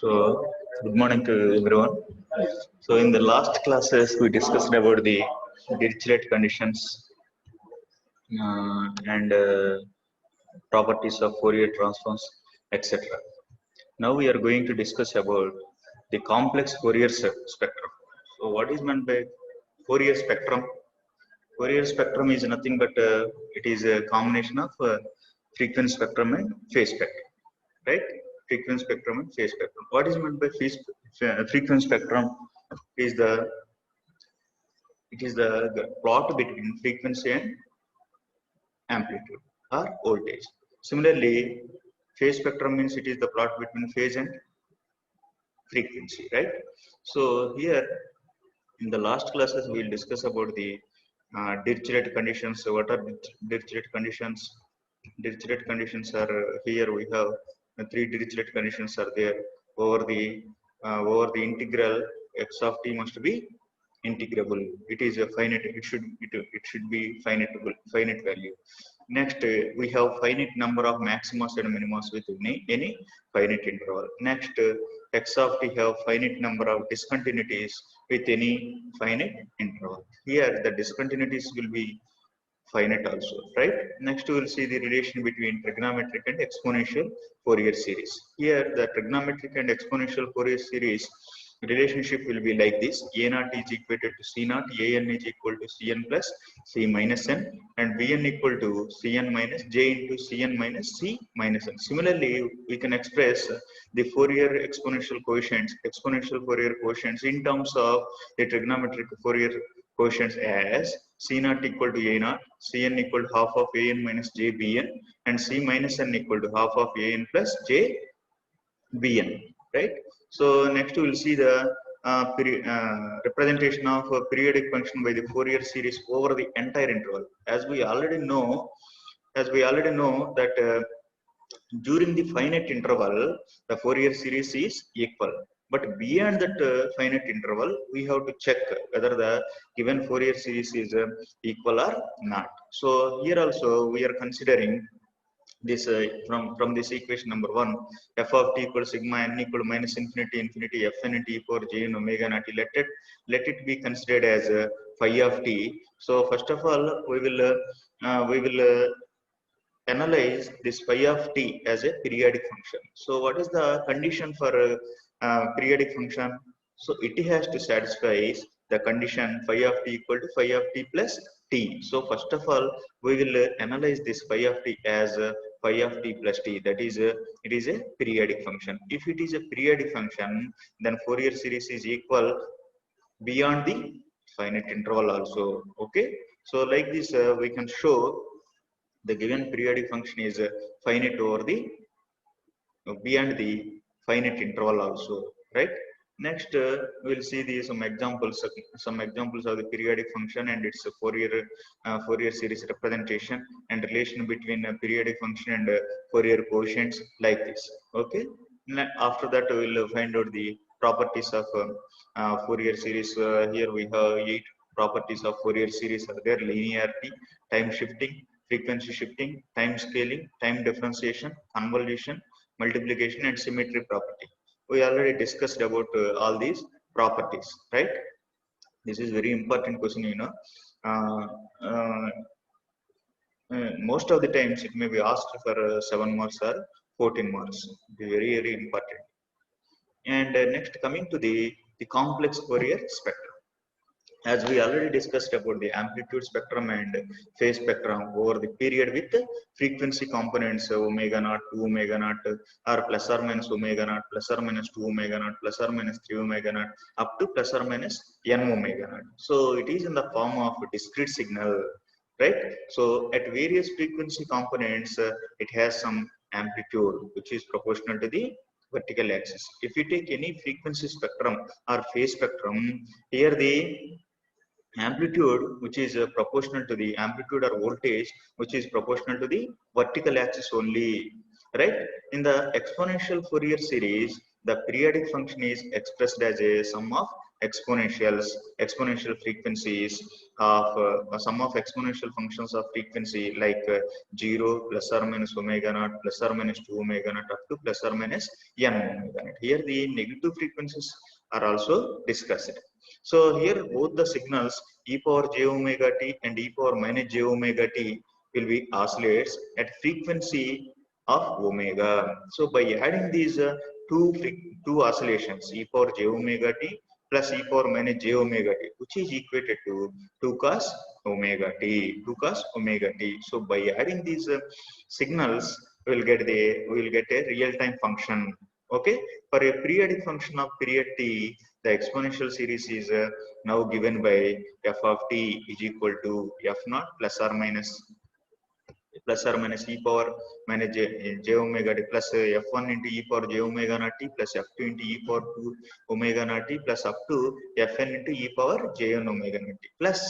So, good morning to everyone. So, in the last classes, we discussed about the Dirichlet conditions and properties of Fourier transforms, etc. Now, we are going to discuss about the complex Fourier spectrum. So, what is meant by Fourier spectrum? Fourier spectrum is nothing but it is a combination of frequency spectrum and phase spectrum, right? Frequency spectrum and phase spectrum. What is meant by frequency spectrum? Is the the plot between frequency and amplitude or voltage. Similarly, phase spectrum means it is the plot between phase and frequency, right? So here in the last classes we will discuss about the Dirichlet conditions. So what are Dirichlet conditions? Dirichlet conditions are here we have three Dirichlet conditions are there over the integral x of t must be integrable. It is a finite. It should be finite value. Next, we have finite number of maximas and minimas with any finite interval. Next, x of t have finite number of discontinuities with any finite interval. Here, the discontinuities will be finite also, right? Next, we will see the relation between trigonometric and exponential Fourier series. Here, the trigonometric and exponential Fourier series relationship will be like this: a naught is equated to c naught, an is equal to cn plus c minus n, and bn equal to cn minus j into cn minus c minus n. Similarly, we can express the Fourier exponential coefficients in terms of the trigonometric Fourier coefficients as c naught equal to a naught, cn equal to half of an minus j bn, and c minus n equal to half of an plus j bn, right? So next we will see the representation of a periodic function by the Fourier series over the entire interval. As we already know that during the finite interval, the Fourier series is equal. But beyond that finite interval, we have to check whether the given Fourier series is equal or not. So here also we are considering this from this equation number 1, f of t equals sigma n equal to minus infinity fn into e power j in omega naught. Let it be considered as phi of t. So first of all, we will analyze this phi of t as a periodic function. So what is the condition for periodic function? So it has to satisfy the condition phi of t equal to phi of t plus t. So first of all, we will analyze this phi of t as phi of t plus t. That is, it is a periodic function. If it is a periodic function, then Fourier series is equal beyond the finite interval also. Okay. So like this, we can show the given periodic function is finite over the beyond the finite interval also, right? Next, we'll see some examples of the periodic function and its Fourier series representation and relation between a periodic function and Fourier coefficients like this. Okay. After that, we will find out the properties of Fourier series. Here we have 8 properties of Fourier series are there: linearity, time shifting, frequency shifting, time scaling, time differentiation, convolution, multiplication, and symmetry property. We already discussed about all these properties, right? This is very important question, you know. Uh, uh, Most of the times it may be asked for 7 marks or 14 marks. Very, very important. And next, coming to the complex Fourier spectrum. As we already discussed about the amplitude spectrum and phase spectrum over the period with frequency components omega naught, 2 omega naught, or plus or minus omega naught, plus or minus 2 omega naught, plus or minus 3 omega naught, up to plus or minus n omega naught. So it is in the form of discrete signal, right? So at various frequency components, it has some amplitude which is proportional to the vertical axis. If you take any frequency spectrum or phase spectrum, here the amplitude which is proportional to the amplitude or voltage which is proportional to the vertical axis only, right? In the exponential Fourier series, the periodic function is expressed as a sum of exponential frequencies of sum of exponential functions of frequency like 0 plus or minus omega naught plus or minus 2 omega naught up to plus or minus n omega naught. Here the negative frequencies are also discussed. So here both the signals e power j omega t and e power minus j omega t will be oscillates at frequency of omega. So by adding these two oscillations e power j omega t plus e power minus j omega t, which is equated to 2 cos omega t, 2 cos omega t. So by adding these signals, we will get a real time function. Okay, for a periodic function of period t, the exponential series is now given by f of t is equal to f naught plus or minus e power minus j omega t plus f1 into e power j omega naught t plus f2 into e power 2 omega naught t plus up to fn into e power jn omega naught t plus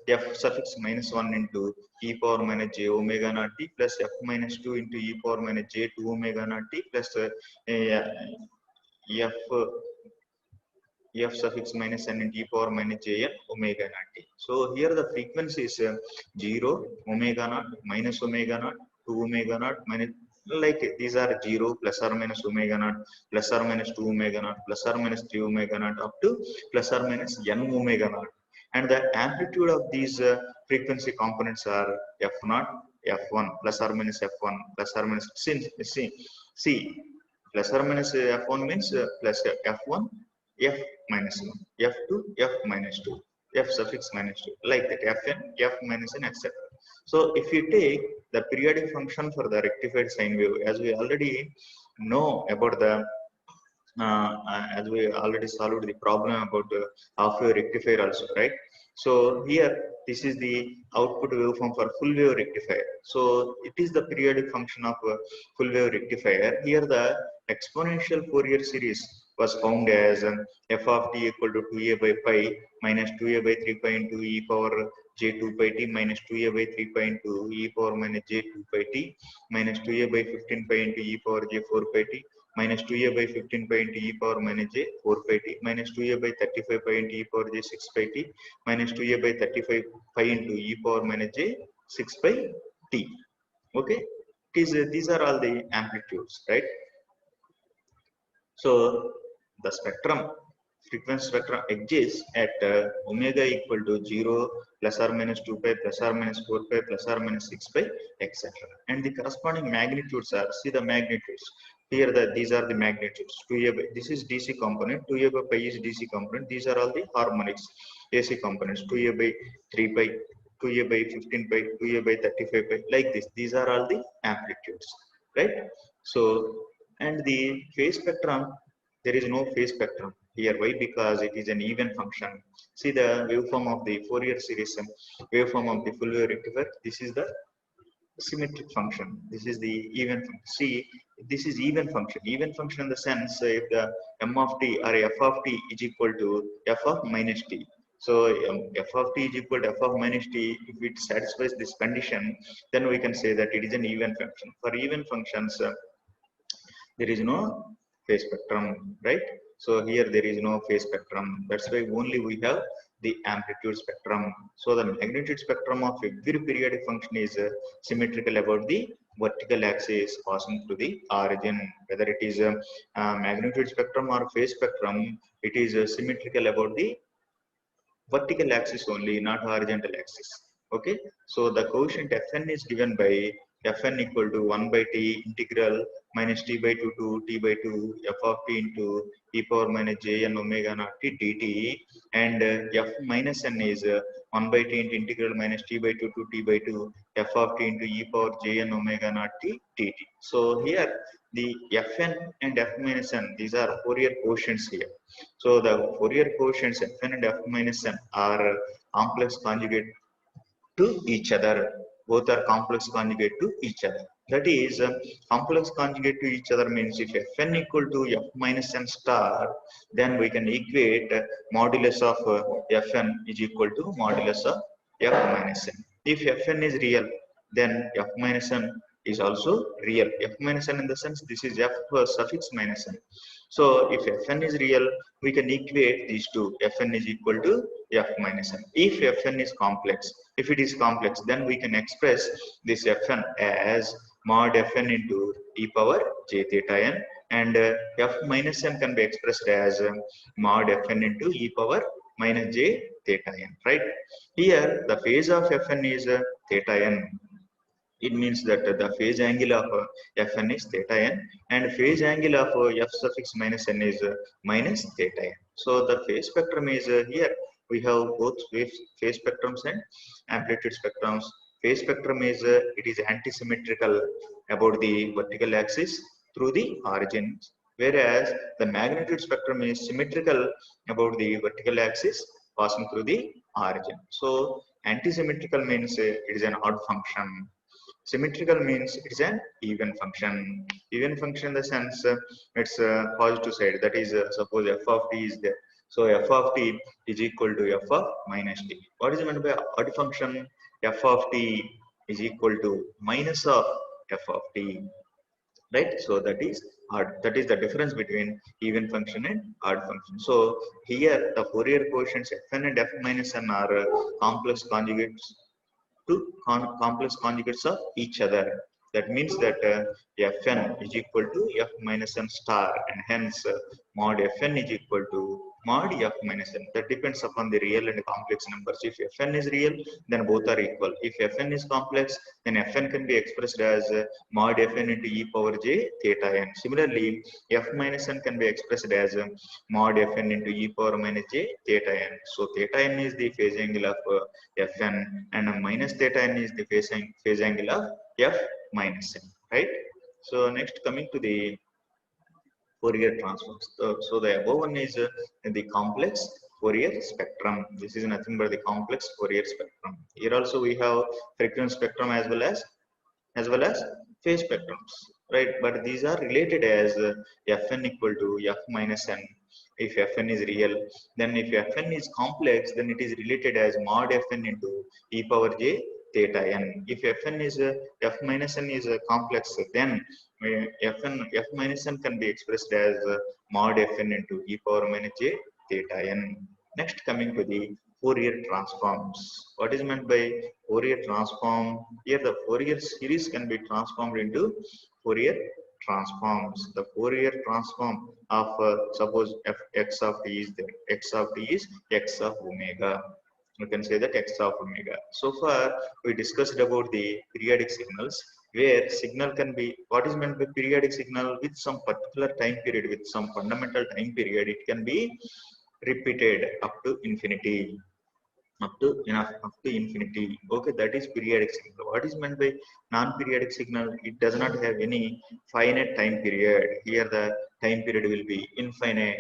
f suffix minus 1 into e power minus j omega naught t plus f minus 2 into e power minus j 2 omega naught t plus f suffix minus n into e power minus jn omega naught t. So here the frequency is 0, omega naught, minus omega naught, 2 omega naught, minus, like these are 0 plus or minus omega naught, plus or minus 2 omega naught, plus or minus 3 omega naught up to plus or minus n omega naught. And the amplitude of these frequency components are f0, f1, plus or minus f1, plus or minus c plus or minus f1 means plus f1, f minus 1, f2, f minus 2, f suffix minus 2, like that, fn, f minus n, etc. So if you take the periodic function for the rectified sine wave, as we already know about the as we already solved the problem about half wave rectifier also, right? So here this is the output waveform for full wave rectifier. So it is the periodic function of full wave rectifier. Here the exponential Fourier series was found as f of t equal to 2a by pi minus 2a by 3 pi into e power j 2 pi t minus 2a by 3 pi into e power minus j 2 pi t minus 2a by 15 pi into e power j 4 pi t minus 2a by 15 pi into e power minus j 4 pi t minus 2a by 35 pi into e power j 6 pi t minus 2a by 35 pi into e power minus j 6 pi t. Okay, these are all the amplitudes, right? So the spectrum, frequency spectrum exists at omega equal to 0 plus or minus 2 pi plus or minus 4 pi plus or minus 6 pi, etc. And the corresponding magnitudes are, see the magnitudes here, these are the magnitudes. 2a by, this is DC component, 2a by pi is DC component, these are all the harmonics AC components, 2a by 3 pi, 2a by 15 pi, 2a by 35 pi, like this. These are all the amplitudes, right? So, and the phase spectrum, there is no phase spectrum here. Why? Because it is an even function. See the waveform of the Fourier series, waveform of the full wave rectifier. This is the symmetric function. This is the even function. See, this is even function. Even function in the sense if the m of t or f of t is equal to f of minus t. So f of t is equal to f of minus t. If it satisfies this condition, then we can say that it is an even function. For even functions, there is no phase spectrum, right? So here there is no phase spectrum. That's why only we have the amplitude spectrum. So the magnitude spectrum of every periodic function is symmetrical about the vertical axis passing through the origin. Whether it is magnitude spectrum or phase spectrum, it is symmetrical about the vertical axis only, not horizontal axis. Okay, so the coefficient Fn is given by Fn equal to 1 by t integral minus t by 2 to t by 2 f of t into e power minus jn omega naught t dt, and f minus n is 1 by t into integral minus t by 2 to t by 2 f of t into e power jn omega naught t dt. So here the Fn and f minus n, these are Fourier quotients here. So the Fourier quotients Fn and f minus n are complex conjugate to each other. Both are complex conjugate to each other. That is, complex conjugate to each other means if Fn equal to f minus n star, then we can equate modulus of Fn is equal to modulus of f minus n. If Fn is real, then f minus n is also real. F minus n in the sense this is f suffix minus n. So if Fn is real, we can equate these two. Fn is equal to f minus n. If Fn is complex, if it is complex, then we can express this Fn as mod Fn into e power j theta n, and f minus n can be expressed as mod Fn into e power minus j theta n, right? Here the phase of Fn is theta n. It means that the phase angle of Fn is theta n, and phase angle of f suffix minus n is minus theta n. So the phase spectrum is here. We have both phase spectrums and amplitude spectrums. Phase spectrum is it is antisymmetrical about the vertical axis through the origins, whereas the magnitude spectrum is symmetrical about the vertical axis passing through the origin. So antisymmetrical means it is an odd function. Symmetrical means it's an even function. Even function in the sense it's a positive side. That is, suppose f of t is there. So f of t is equal to f of minus t. What is meant by odd function? F of t is equal to minus of f of t. Right? So that is odd. That is the difference between even function and odd function. So here the Fourier coefficients fn and f minus n are complex conjugates to complex conjugates of each other. That means that Fn is equal to f minus n star, and hence mod Fn is equal to mod f minus n. That depends upon the real and complex numbers. If Fn is real, then both are equal. If Fn is complex, then Fn can be expressed as mod Fn into e power j theta n. Similarly, f minus n can be expressed as mod Fn into e power minus j theta n. So theta n is the phase angle of Fn, and minus theta n is the phase angle of f minus n, right? So next, coming to the Fourier transforms. So the above one is the complex Fourier spectrum. This is nothing but the complex Fourier spectrum. Here also we have frequency spectrum as well as phase spectrums, right? But these are related as Fn equal to f minus n. If Fn is real, then if Fn is complex, then it is related as mod Fn into e power j theta n. If Fn is f minus n is complex, then f minus n can be expressed as mod Fn into e power minus j theta n. Next, coming to the Fourier transforms. What is meant by Fourier transform? Here the Fourier series can be transformed into Fourier transforms. The Fourier transform of suppose x of t is there. X of t is x of omega. You can say that x of omega. So far we discussed about the periodic signals, where signal can be, what is meant by periodic signal? With some particular time period, with some fundamental time period, it can be repeated up to infinity. Up to infinity. Okay, that is periodic signal. What is meant by non-periodic signal? It does not have any finite time period. Here the time period will be infinite.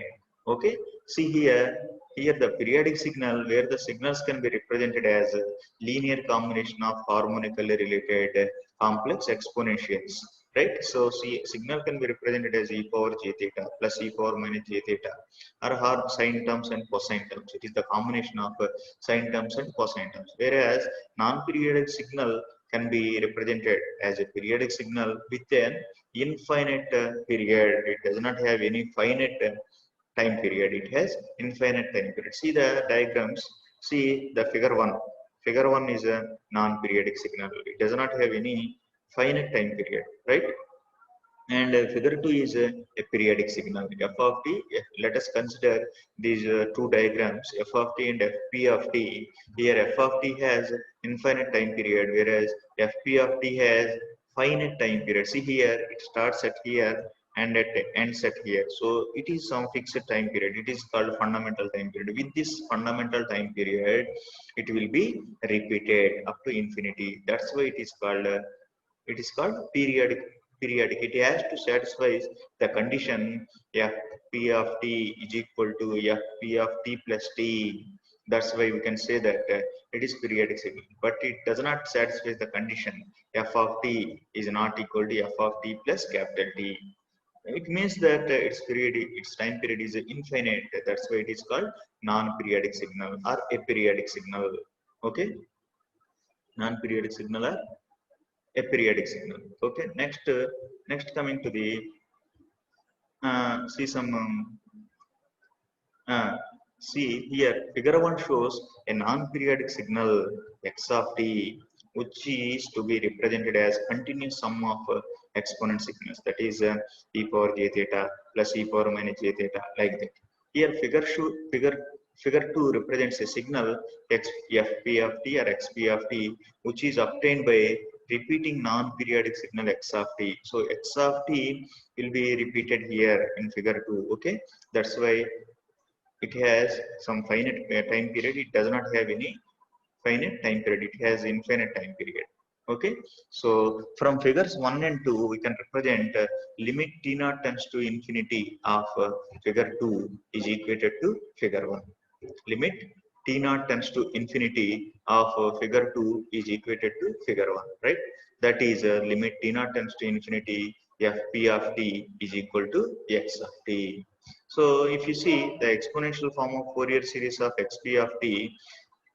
Okay, see here the periodic signal, where the signals can be represented as a linear combination of harmonically related complex exponentials, right? So see, signal can be represented as e power j theta plus e power minus j theta, or hard sine terms and cosine terms. It is the combination of sine terms and cosine terms. Whereas non-periodic signal can be represented as a periodic signal with an infinite period. It does not have any finite time period. It has infinite time period. See the diagrams. See the figure 1. Figure 1 is a non-periodic signal. It does not have any finite time period, right? And figure 2 is a periodic signal. F of t, let us consider these two diagrams, f of t and fp of t. Here f of t has infinite time period, whereas fp of t has finite time period. See here, it starts at here and it ends at here. So it is some fixed time period. It is called fundamental time period. With this fundamental time period, it will be repeated up to infinity. That's why it is called periodic. It has to satisfy the condition fp of t is equal to fp of t plus t. That's why we can say that it is periodic signal, but it does not satisfy the condition f of t is not equal to f of t plus capital T. It means that its time period is infinite. That's why it is called non-periodic signal or aperiodic signal. Okay, non-periodic signal or a periodic signal. Okay, next coming to the see some see here figure 1 shows a non-periodic signal x of t, which is to be represented as continuous sum of exponent signals, that is e power j theta plus e power minus j theta, like that. Here figure 2 represents a signal fp of t or xp of t, which is obtained by repeating non-periodic signal x of t. So x of t will be repeated here in figure 2. Okay, that's why it has some finite time period. It does not have any finite time period. It has infinite time period. Okay, so from figures 1 and 2 we can represent limit t naught tends to infinity of figure 2 is equated to figure 1. Limit t naught tends to infinity of figure 2 is equated to figure 1, right? That is limit t naught tends to infinity fp of t is equal to x of t. So if you see the exponential form of Fourier series of xp of t,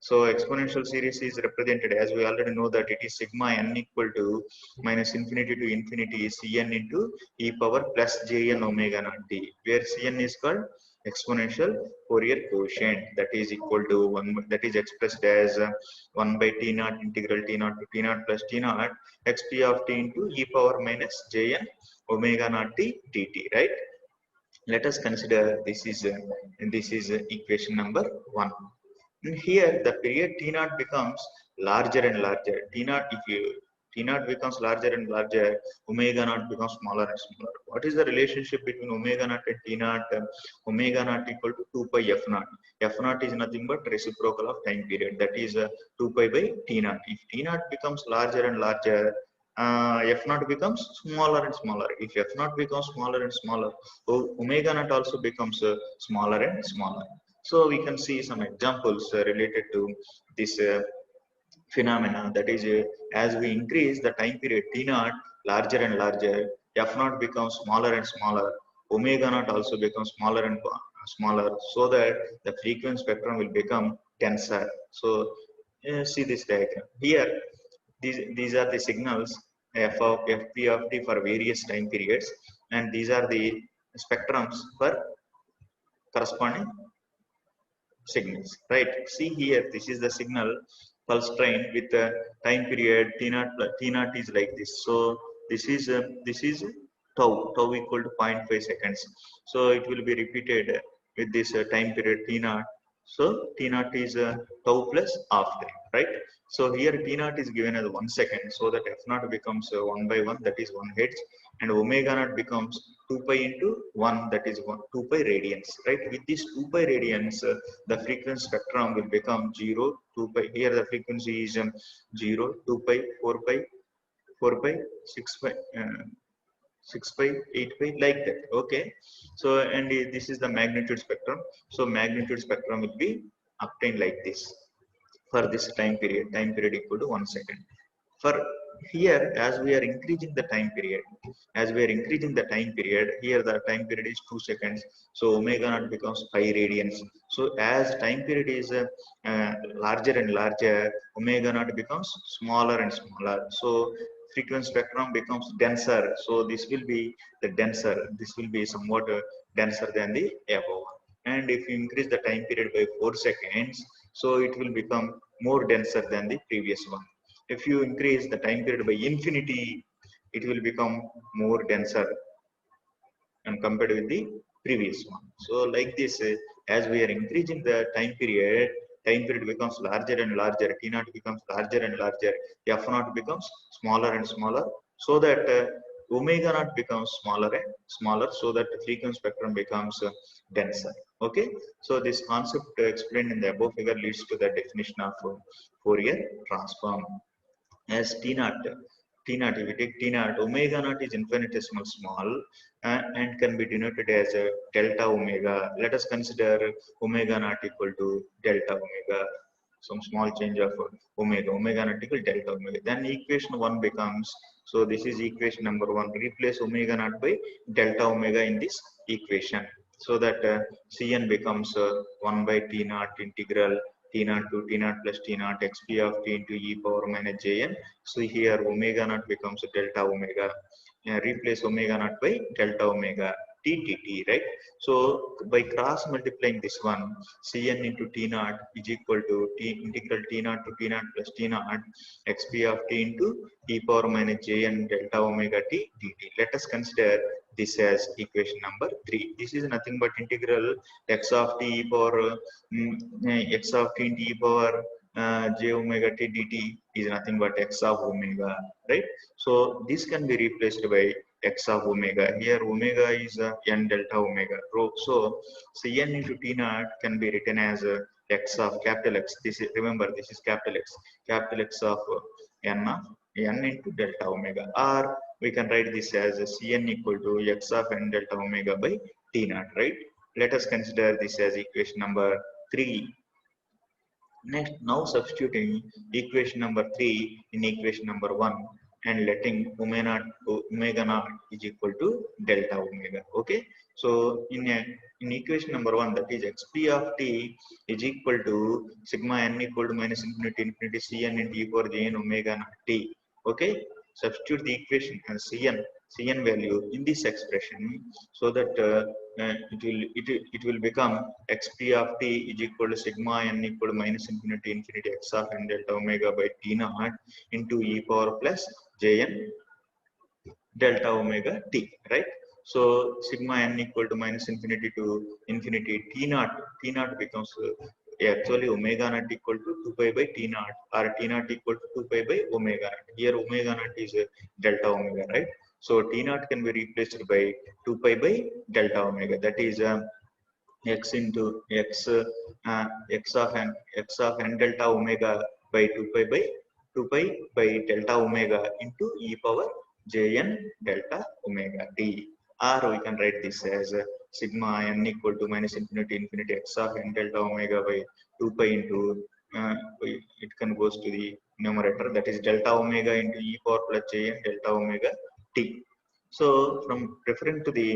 so exponential series is represented, as we already know, that it is sigma n equal to minus infinity to infinity cn into e power plus jn omega naught t, where cn is called exponential Fourier quotient, that is equal to 1, that is expressed as 1 by t naught integral t naught to t naught plus t naught xp of t into e power minus jn omega naught t dt, right? Let us consider this is equation number 1. And here the period t naught becomes larger and larger. T naught becomes larger and larger, omega naught becomes smaller and smaller. What is the relationship between omega naught and t naught? Omega naught equal to 2 pi f naught. F naught is nothing but reciprocal of time period, that is 2 pi by t naught. If t naught becomes larger and larger, f naught becomes smaller and smaller. If f naught becomes smaller and smaller, omega naught also becomes smaller and smaller. So we can see some examples related to this phenomena, that is as we increase the time period t naught larger and larger, f naught becomes smaller and smaller, omega naught also becomes smaller and smaller, so that the frequency spectrum will become denser. So see this diagram here. These are the signals f of fp of t for various time periods, and these are the spectrums for corresponding signals, right? See here, this is the signal pulse train with the time period t naught is like this. So this is tau equal to 0.5 seconds. So it will be repeated with this time period t naught. So t naught is tau plus half time, right? So here t naught is given as 1 second, so that f naught becomes 1 by 1, that is 1 hertz, and omega naught becomes 2 pi into 1, that is 2 pi radians, right? With this 2 pi radians, the frequency spectrum will become 0, 2 pi. Here the frequency is 0, 2 pi, 4 pi, 4 pi, 6 pi, 6 pi, 8 pi, like that. Okay, so and this is the magnitude spectrum. So magnitude spectrum will be obtained like this for this time period equal to 1 second. For here, as we are increasing the time period, here the time period is 2 seconds, so omega naught becomes pi radians. So as time period is larger and larger, omega naught becomes smaller and smaller, so frequency spectrum becomes denser. So this will be the denser, this will be somewhat denser than the above one. And if you increase the time period by 4 seconds, so it will become more denser than the previous one. If you increase the time period by infinity, it will become more denser and compared with the previous one. So like this, as we are increasing the time period becomes larger and larger, t naught becomes larger and larger, f naught becomes smaller and smaller, so that omega naught becomes smaller and smaller, so that the frequency spectrum becomes denser. Okay, so this concept explained in the above figure leads to the definition of Fourier transform. As t naught, if we take t naught, omega naught is infinitesimal small and can be denoted as a delta omega. Let us consider omega naught equal to delta omega, some small change of omega naught equal delta omega. Then equation 1 becomes, so this is equation number 1, replace omega naught by delta omega in this equation, so that cn becomes 1 by t naught integral t naught to t naught plus t naught xp of t into e power minus jn. So here omega naught becomes delta omega. Replace omega naught by delta omega t dt, right? So by cross multiplying this one, cn into t naught is equal to t integral t naught to t naught plus t naught xp of t into e power minus jn delta omega t dt. Let us consider this as equation number 3. This is nothing but integral x of t e power x of t into e power j omega t dt is nothing but x of omega, right? So this can be replaced by x of omega. Here omega is n delta omega. So cn into t naught can be written as x of capital X. This is, remember, this is capital X of n into delta omega. Or we can write this as cn equal to x of n delta omega by t naught, right? Let us consider this as equation number 3. Next, now substituting equation number 3 in equation number 1 and letting omega naught is equal to delta omega. Okay. So in equation number 1, that is xp of t is equal to sigma n equal to minus infinity infinity cn into e power j n omega naught t. Okay. Substitute the equation and cn value in this expression, so that it will become xp of t is equal to sigma n equal to minus infinity infinity x of n delta omega by t naught into e power plus jn delta omega t, right? So sigma n equal to minus infinity to infinity t naught becomes actually omega naught equal to 2 pi by t naught, or t naught equal to 2 pi by omega naught. Here omega naught is delta omega, right? So t naught can be replaced by 2 pi by delta omega, that is x into x of n delta omega by 2 pi by delta omega into e power jn delta omega t. Or we can write this as sigma n equal to minus infinity infinity x of n delta omega by 2 pi into it can goes to the numerator, that is delta omega into e power plus jn delta omega t. So from referring to the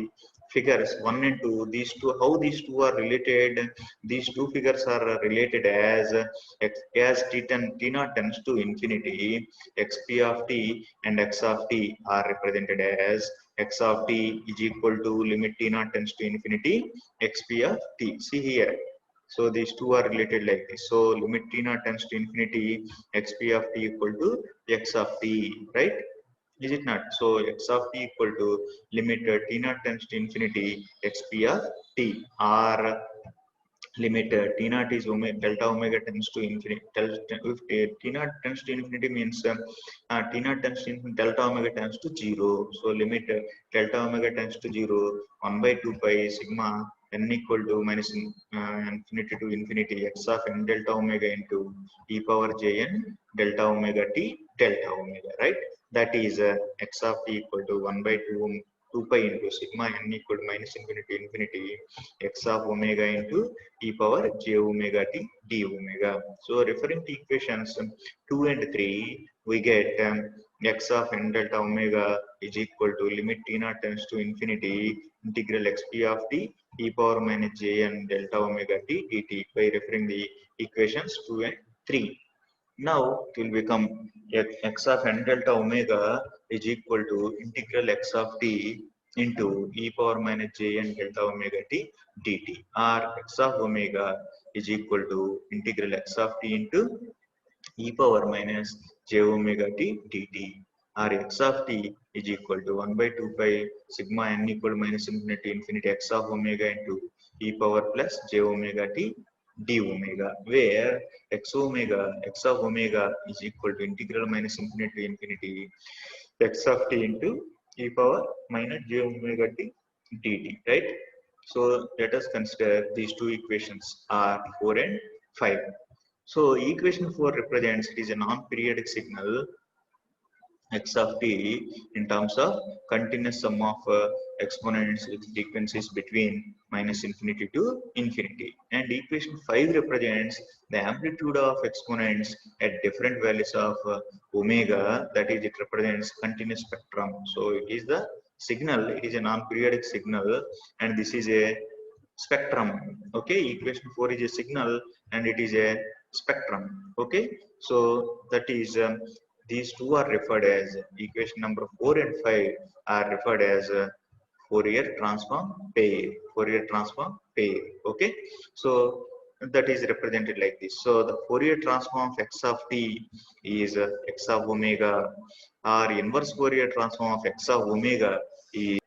figures 1 and 2, these two, how these two are related? These two figures are related as t naught tends to infinity, xp of t and x of t are represented as x of t is equal to limit t naught tends to infinity xp of t. See here. So these two are related like this. So limit t naught tends to infinity xp of t equal to x of t, right? Is it not? So x of t equal to limit t naught tends to infinity xp of t, or limit t naught is delta omega tends to infinity. If t naught tends to infinity means t naught tends to infinity, delta omega tends to 0. So limit delta omega tends to 0, 1 by 2 pi sigma n equal to minus infinity to infinity x of n delta omega into e power jn delta omega t delta omega, right? That is x of t equal to 1 by 2 pi into sigma n equal to minus infinity infinity x of omega into e power j omega t d omega. So referring to equations 2 and 3, we get x of n delta omega is equal to limit t naught tends to infinity integral xp of t e power minus j n delta omega t dt by referring the equations 2 and 3. Now it will become x of n delta omega is equal to integral x of t into e power minus j n delta omega t dt, or x of omega is equal to integral x of t into e power minus j omega t dt, or x of t is equal to 1 by 2 pi sigma n equal to minus infinity infinity x of omega into e power plus j omega t d omega, where x of omega is equal to integral minus infinity infinity x of t into e power minus j omega t dt, right? So let us consider these two equations are 4 and 5. So equation 4 represents, it is a non-periodic signal x of t in terms of continuous sum of exponents with frequencies between minus infinity to infinity. And equation 5 represents the amplitude of exponents at different values of omega, that is, it represents continuous spectrum. So it is the signal, it is a non-periodic signal, and this is a spectrum. Okay, equation 4 is a signal and it is a spectrum. Okay, so that is these two are referred as equation number 4 and 5 are referred as Fourier transform pair. Fourier transform pair. Okay, so that is represented like this. So the Fourier transform of x of t is x of omega, or inverse Fourier transform of x of omega is